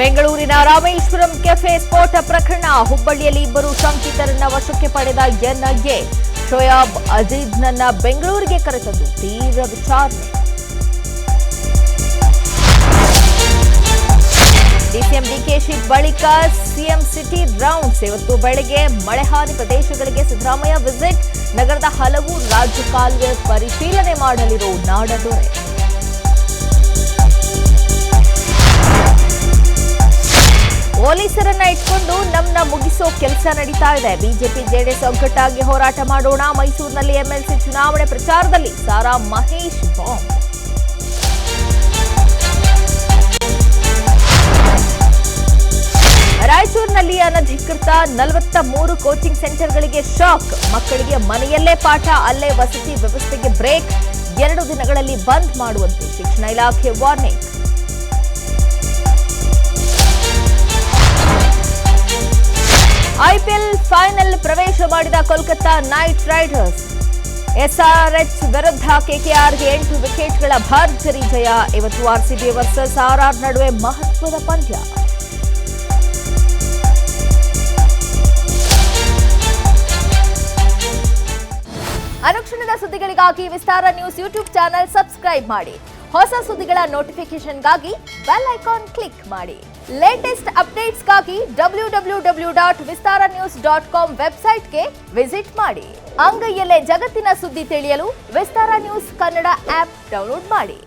ಬೆಂಗಳೂರಿನ ರಾಮೇಶ್ವರಂ ಕೆಫೆ ಸ್ಫೋಟ ಪ್ರಕರಣ. ಹುಬ್ಬಳ್ಳಿಯಲ್ಲಿ ಇಬ್ಬರು ಶಂಕಿತರನ್ನ ವಶಕ್ಕೆ ಪಡೆದ ಎನ್ಐಎ. ಶೋಯಾಬ್ ಅಜೀಜ್ನನ್ನ ಬೆಂಗಳೂರಿಗೆ ಕರೆತಂದು ತೀವ್ರ ವಿಚಾರಣೆ. ಡಿಸಿಎಂ ಡಿಕೆಶಿ ಬಳಿಕ ಸಿಎಂ ಸಿಟಿ ರೌಂಡ್ಸ್. ಇವತ್ತು ಬೆಳಗ್ಗೆ ಮಳೆಹಾನಿ ಪ್ರದೇಶಗಳಿಗೆ ಸಿದ್ದರಾಮಯ್ಯ ವಿಸಿಟ್. ನಗರದ ಹಲವು ರಾಜ್ಯ ಕಾಲುವೆ ಪರಿಶೀಲನೆ ಮಾಡಲಿರೋ ನಾಡದೊರೆ. ಪೊಲೀಸರನ್ನ ಇಟ್ಕೊಂಡು ನಮ್ಮನ್ನ ಮುಗಿಸೋ ಕೆಲಸ ನಡೀತಾ ಇದೆ. ಬಿಜೆಪಿ ಜೆಡಿಎಸ್ ಒಗ್ಗಟ್ಟಾಗಿ ಹೋರಾಟ ಮಾಡೋಣ. ಮೈಸೂರಿನಲ್ಲಿ ಎಂಎಲ್ಸಿ ಚುನಾವಣೆ ಪ್ರಚಾರದಲ್ಲಿ ಸಾರಾ ಮಹೇಶ್ ಬಾಂಬ್. ರಾಯಚೂರಿನಲ್ಲಿ ಅನಧಿಕೃತ 43 ಕೋಚಿಂಗ್ ಸೆಂಟರ್ಗಳಿಗೆ ಶಾಕ್. ಮಕ್ಕಳಿಗೆ ಮನೆಯಲ್ಲೇ ಪಾಠ, ಅಲ್ಲೇ ವಸತಿ ವ್ಯವಸ್ಥೆಗೆ ಬ್ರೇಕ್. 2 ದಿನಗಳಲ್ಲಿ ಬಂದ್ ಮಾಡುವಂತೆ ಶಿಕ್ಷಣ ಇಲಾಖೆ ವಾರ್ನಿಂಗ್. ಐಪಿಎಲ್ ಫೈನಲ್ ಪ್ರವೇಶ ಮಾಡಿದ ಕೋಲ್ಕತ್ತಾ ನೈಟ್ ರೈಡರ್ಸ್. ಎಸ್ಆರ್ಎಚ್ ವಿರುದ್ಧ ಕೆಕೆಆರ್ಗೆ 8 ವಿಕೆಟ್ಗಳ ಭರ್ಜರಿ ಜಯ. ಇವತ್ತು ಆರ್ಸಿಬಿ ವರ್ಸಸ್ ಆರ್ಆರ್ ನಡುವೆ ಮಹತ್ವದ ಪಂದ್ಯ. ಅನುಕ್ಷಣದ ಸುದ್ದಿಗಳಿಗಾಗಿ ವಿಸ್ತಾರ ನ್ಯೂಸ್ ಯೂಟ್ಯೂಬ್ ಚಾನೆಲ್ ಸಬ್ಸ್ಕ್ರೈಬ್ ಮಾಡಿ. ಹೊಸ ಸುದ್ದಿಗಳ ನೋಟಿಫಿಕೇಶನ್ಗಾಗಿ ಬೆಲ್ ಐಕಾನ್ ಕ್ಲಿಕ್ ಮಾಡಿ. ಲೇಟೆಸ್ಟ್ ಅಪ್ಡೇಟ್ಸ್ಗಾಗಿ www.vistaranews.com ವೆಬ್ಸೈಟ್ಗೆ ವಿಸಿಟ್ ಮಾಡಿ. ಅಂಗೈಯಲ್ಲೇ ಜಗತ್ತಿನ ಸುದ್ದಿ ತಿಳಿಯಲು ವಿಸ್ತಾರ ನ್ಯೂಸ್ ಕನ್ನಡ ಆಪ್ ಡೌನ್ಲೋಡ್ ಮಾಡಿ.